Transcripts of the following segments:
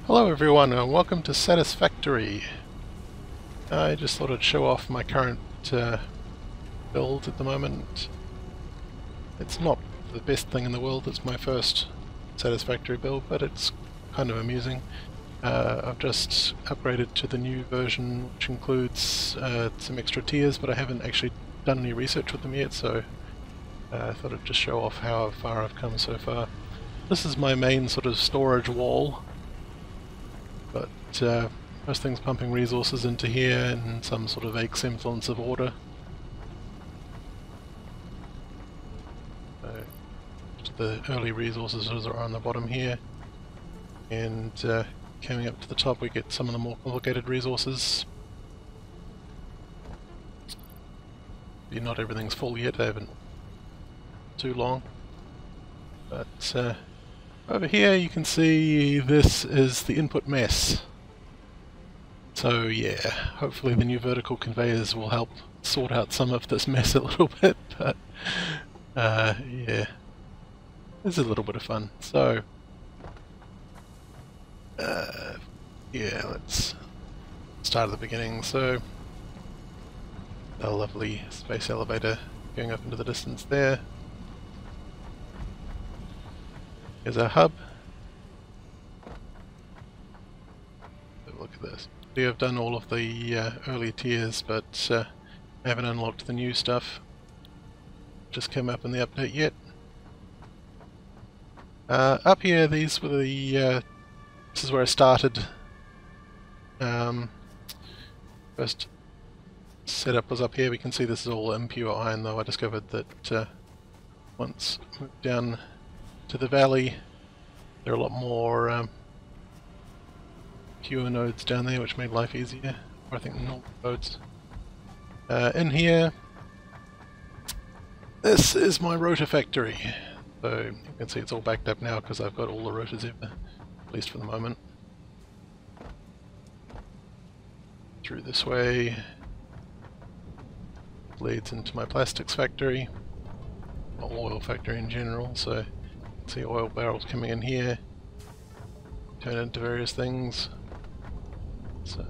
Hello everyone and welcome to Satisfactory. I just thought I'd show off my current build at the moment. It's not the best thing in the world, it's my first Satisfactory build, but it's kind of amusing. I've just upgraded to the new version, which includes some extra tiers, but I haven't actually done any research with them yet, so I thought I'd just show off how far I've come so far. This is my main sort of storage wall. But most things pumping resources into here in some sort of vague semblance of order. The early resources are on the bottom here, and coming up to the top we get some of the more complicated resources. Not everything's full yet, I haven't too long. But over here you can see this is the input mess. So yeah, hopefully the new vertical conveyors will help sort out some of this mess a little bit, but yeah, it's a little bit of fun. So yeah, let's start at the beginning. So a lovely space elevator going up into the distance there. Here's our hub. Have a look at this. I've done all of the early tiers, but I haven't unlocked the new stuff. Just came up in the update yet. Up here, these were the. This is where I started. First setup was up here. We can see this is all impure iron, though. I discovered that once moved down to the valley, there are a lot more pure nodes down there, which made life easier. Or I think normal nodes. In here, this is my rotor factory. So you can see it's all backed up now because I've got all the rotors ever, at least for the moment. Through this way leads into my plastics factory, or oil factory in general. So see oil barrels coming in here, turn into various things. So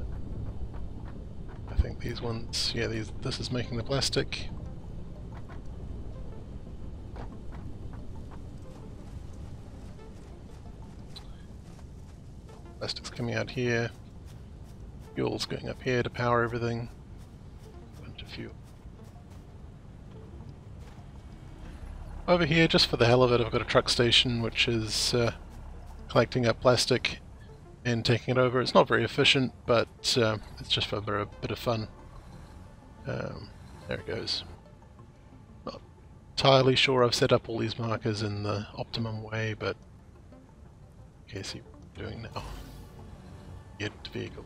I think these ones, yeah, this is making the plastic. Plastic's coming out here. Fuel's going up here to power everything. Bunch of fuel. Over here, just for the hell of it, I've got a truck station which is collecting up plastic and taking it over. It's not very efficient, but it's just for a bit of fun. There it goes. Not entirely sure I've set up all these markers in the optimum way, but okay, see what I'm doing now. Get vehicle.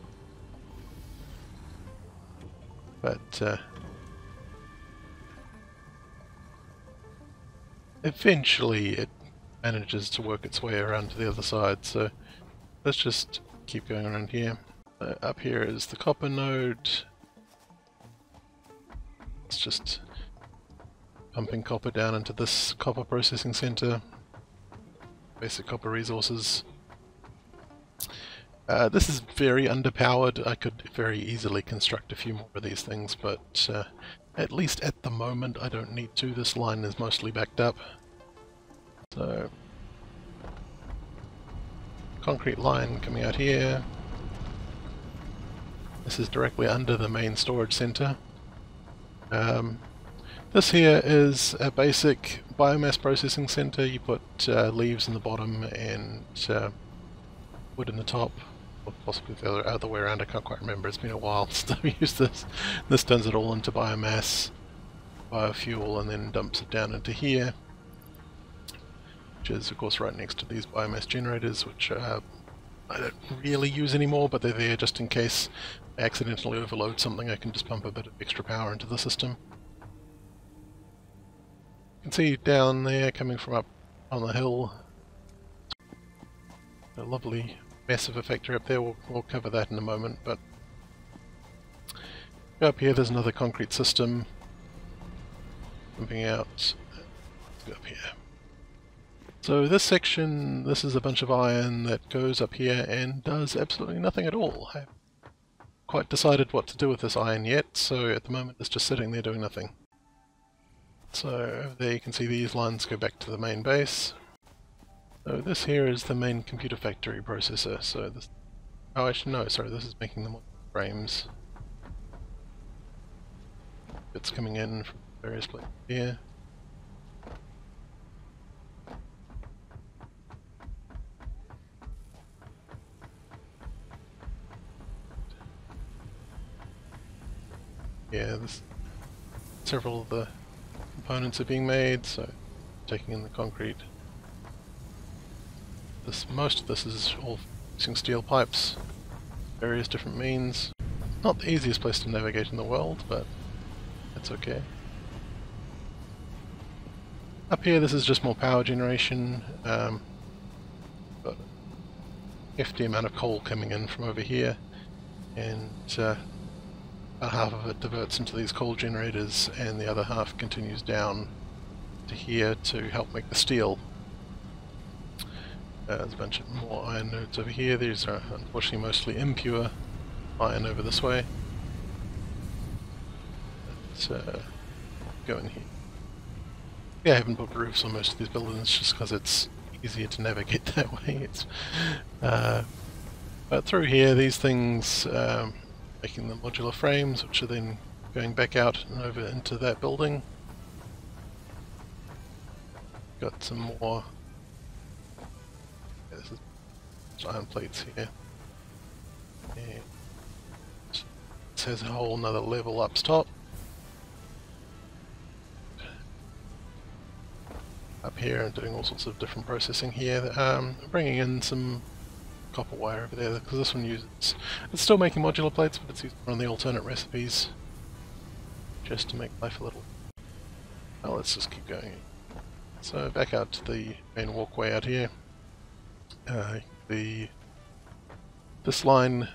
But eventually it manages to work its way around to the other side, so let's just keep going around here. Up here is the copper node. It's just pumping copper down into this copper processing center. Basic copper resources. This is very underpowered. I could very easily construct a few more of these things, but at least at the moment I don't need to. This line is mostly backed up. So, concrete line coming out here. This is directly under the main storage center. This here is a basic biomass processing center. You put leaves in the bottom and wood in the top. Or possibly the other way around, I can't quite remember. It's been a while since I've used this. This turns it all into biomass, biofuel, and then dumps it down into here, which is of course right next to these biomass generators, which I don't really use anymore, but they're there just in case I accidentally overload something. I can just pump a bit of extra power into the system. You can see down there, coming from up on the hill, a lovely massive factory up there. We'll cover that in a moment, but up here there's another concrete system pumping out. Let's go up here. So this section, this is a bunch of iron that goes up here and does absolutely nothing at all. I haven't quite decided what to do with this iron yet, so at the moment it's just sitting there doing nothing. So over there you can see these lines go back to the main base. So this here is the main computer factory processor. So this, oh actually no, sorry, this is making the frames. It's coming in from various places here. Yeah, several of the components are being made, so taking in the concrete. Most of this is all using steel pipes, various different means. Not the easiest place to navigate in the world, but that's okay. Up here this is just more power generation. Got a hefty amount of coal coming in from over here, and about half of it diverts into these coal generators and the other half continues down to here to help make the steel. There's a bunch of more iron nodes over here. These are unfortunately mostly impure iron over this way. Let's go in here. Yeah, I haven't put roofs on most of these buildings just because it's easier to navigate that way. But through here, these things making the modular frames, which are then going back out and over into that building. Got some more. Yeah, this is iron plates here. And this has a whole nother level up top. Up here and doing all sorts of different processing here. Bringing in some copper wire over there because this one uses, it's still making modular plates, but it's used on the alternate recipes just to make life a little. Well, let's just keep going. So back out to the main walkway out here. This line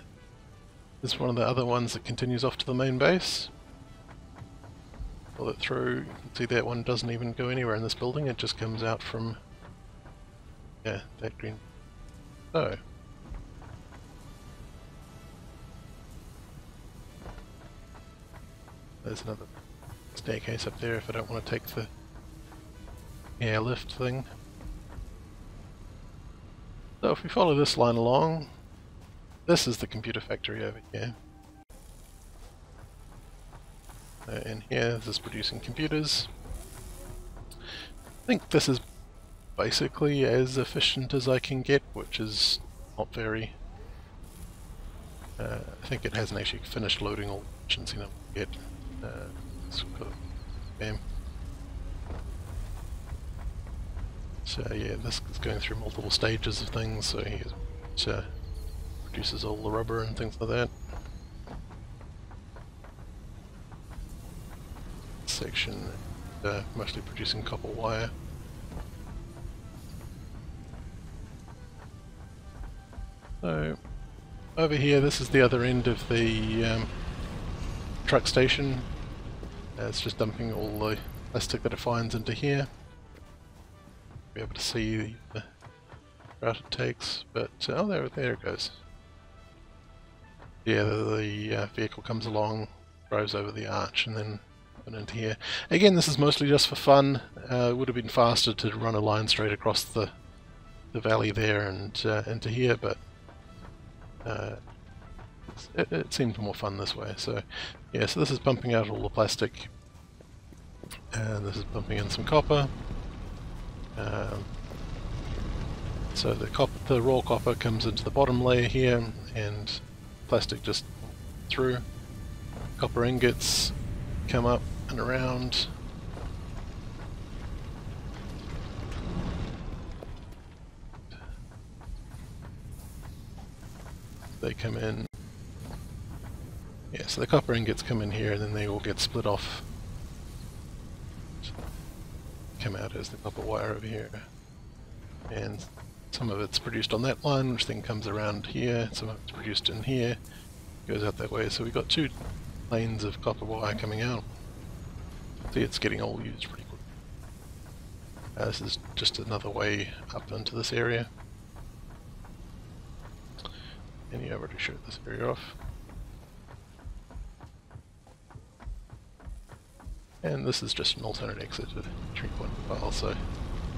is one of the other ones that continues off to the main base. Pull it through. You can see that one doesn't even go anywhere in this building. It just comes out from that green. So there's another staircase up there if I don't want to take the airlift thing. So if we follow this line along, this is the computer factory over here. And here, this is producing computers. I think this is basically as efficient as I can get, which is not very. I think it hasn't actually finished loading all the efficiency numbers yet. So yeah, this is going through multiple stages of things, so it produces all the rubber and things like that. Section mostly producing copper wire. So over here, this is the other end of the truck station. It's just dumping all the plastic that it finds into here. Be able to see the route it takes, but oh, there it goes. Yeah, the vehicle comes along, drives over the arch, and then into here. Again, this is mostly just for fun. It would have been faster to run a line straight across the valley there and into here, but it seemed more fun this way. So yeah, so this is pumping out all the plastic, and this is pumping in some copper. So the raw copper comes into the bottom layer here, and plastic just through. Copper ingots come up and around. They come in. Yeah, so the copper ingots come in here and then they all get split off. Come out as the copper wire over here. And some of it's produced on that line, which then comes around here. Some of it's produced in here, goes out that way. So we've got two lanes of copper wire coming out. See, it's getting all used pretty quick. This is just another way up into this area. And yeah, I've already showed this area off. And this is just an alternate exit to entry point as well, so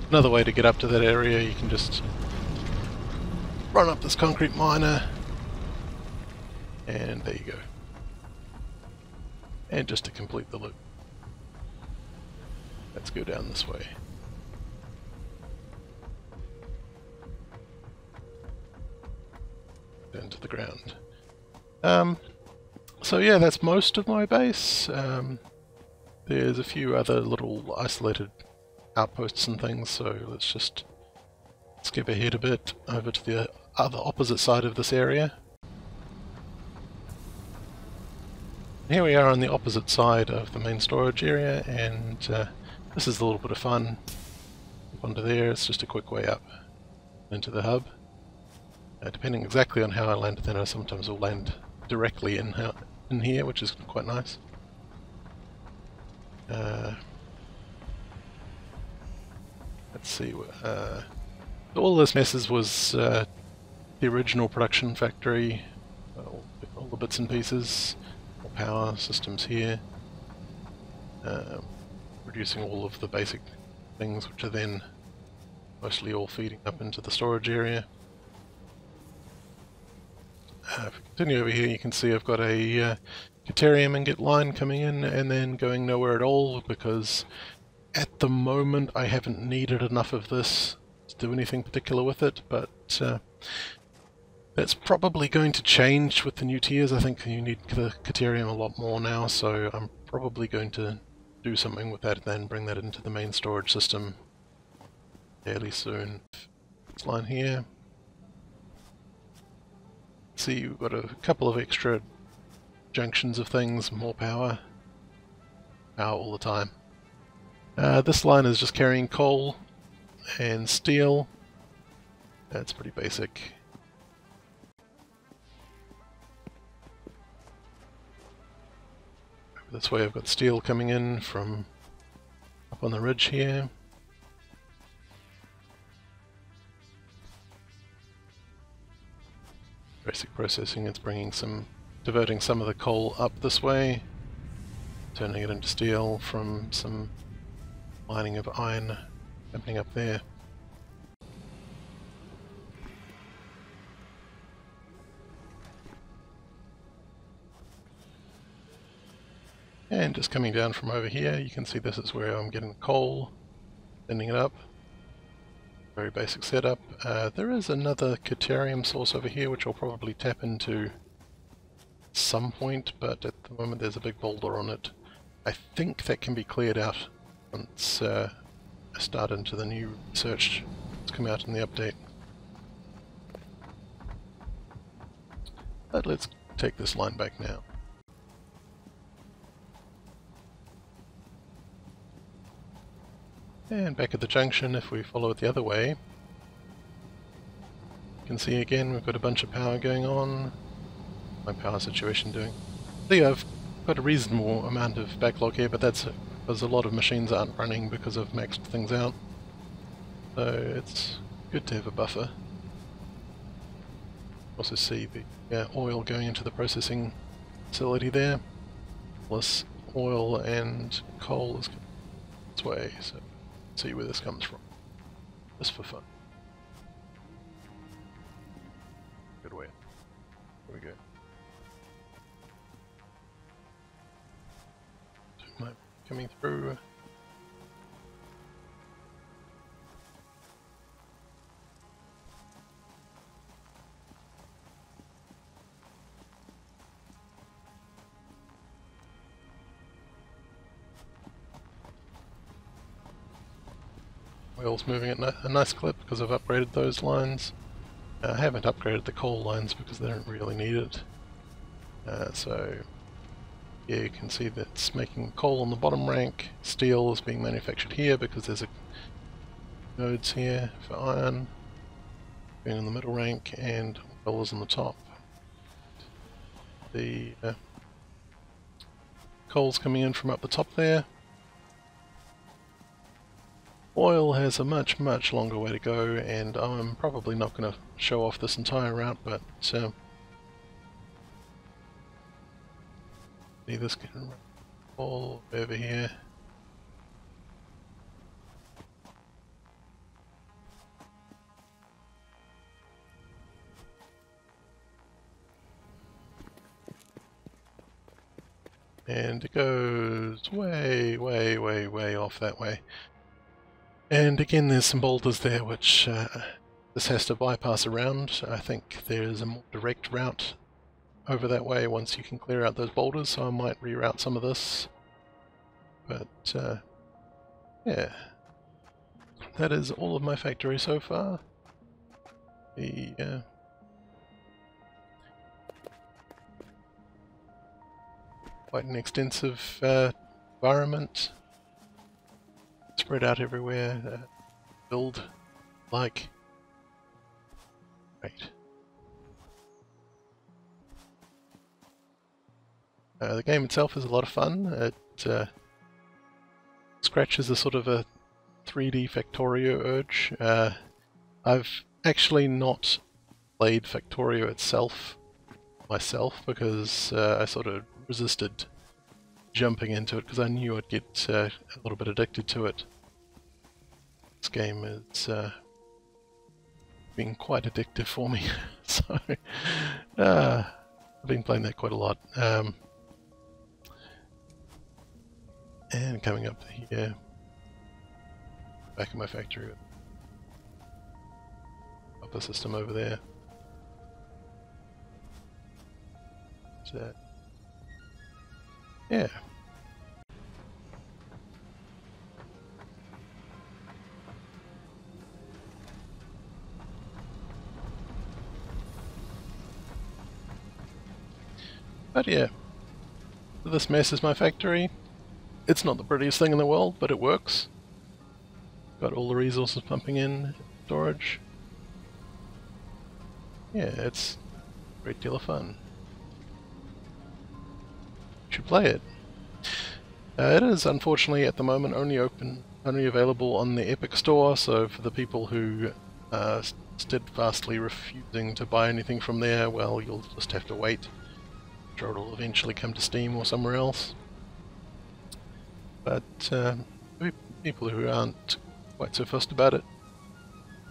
another way to get up to that area. You can just run up this concrete miner, and there you go. And just to complete the loop, let's go down this way. Down to the ground. So yeah, that's most of my base. There's a few other little isolated outposts and things, so let's just skip ahead a bit over to the other opposite side of this area. Here we are on the opposite side of the main storage area, and this is a little bit of fun. Up onto there, it's just a quick way up into the hub. Depending exactly on how I land, then I sometimes will land directly in here, which is quite nice. Let's see. All this messes was the original production factory. All the bits and pieces, more power systems here, producing all of the basic things, which are then mostly all feeding up into the storage area. If we continue over here, you can see I've got a Deuterium ingot line coming in and then going nowhere at all, because at the moment I haven't needed enough of this to do anything particular with it, but that's probably going to change with the new tiers. I think you need the Deuterium a lot more now, so I'm probably going to do something with that and then bring that into the main storage system fairly soon. This line here. See, we've got a couple of extra junctions of things, more power all the time. This line is just carrying coal and steel. That's pretty basic. This way I've got steel coming in from up on the ridge here. Basic processing, it's diverting some of the coal up this way, turning it into steel from some mining of iron happening up there. And just coming down from over here, you can see this is where I'm getting coal, sending it up. Very basic setup. There is another Deuterium source over here which I'll probably tap into at some point, but at the moment there's a big boulder on it. I think that can be cleared out once I start into the new research that's come out in the update. But let's take this line back now. And back at the junction, if we follow it the other way, you can see again we've got a bunch of power going on. My power situation doing? See, I've got a reasonable amount of backlog here, but that's because a lot of machines aren't running because I've maxed things out. So it's good to have a buffer. Also see the oil going into the processing facility there. Plus oil and coal is coming this way, so see where this comes from. Just for fun. Good way. Here we go. Coming through. Oil's moving at a nice clip because I've upgraded those lines. I haven't upgraded the coal lines because they don't really need it. So yeah, you can see that it's making coal on the bottom rank. Steel is being manufactured here because there's nodes here for iron being in the middle rank, and oil is on the top. The coal's coming in from up the top there. Oil has a much longer way to go, and I'm probably not going to show off this entire route, but see this can all over here. And it goes way off that way. And again, there's some boulders there which this has to bypass around. I think there's a more direct route over that way once you can clear out those boulders, so I might reroute some of this. But yeah, that is all of my factory so far. Quite an extensive environment, spread out everywhere, build like great. The game itself is a lot of fun. It scratches a sort of a 3D Factorio urge. I've actually not played Factorio itself myself because I sort of resisted jumping into it because I knew I'd get a little bit addicted to it. This game is been quite addictive for me, so I've been playing that quite a lot. And coming up here, back in my factory, up the system over there. So, yeah. But yeah, this mess is my factory. It's not the prettiest thing in the world, but it works. Got all the resources pumping in, storage. Yeah, it's a great deal of fun. You should play it. It is unfortunately at the moment only available on the Epic Store, so for the people who are steadfastly refusing to buy anything from there, well, you'll just have to wait. I'm sure it'll eventually come to Steam or somewhere else. But people who aren't quite so fussed about it,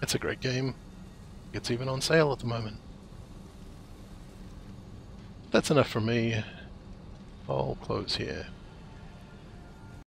it's a great game. It's even on sale at the moment. That's enough from me. I'll close here.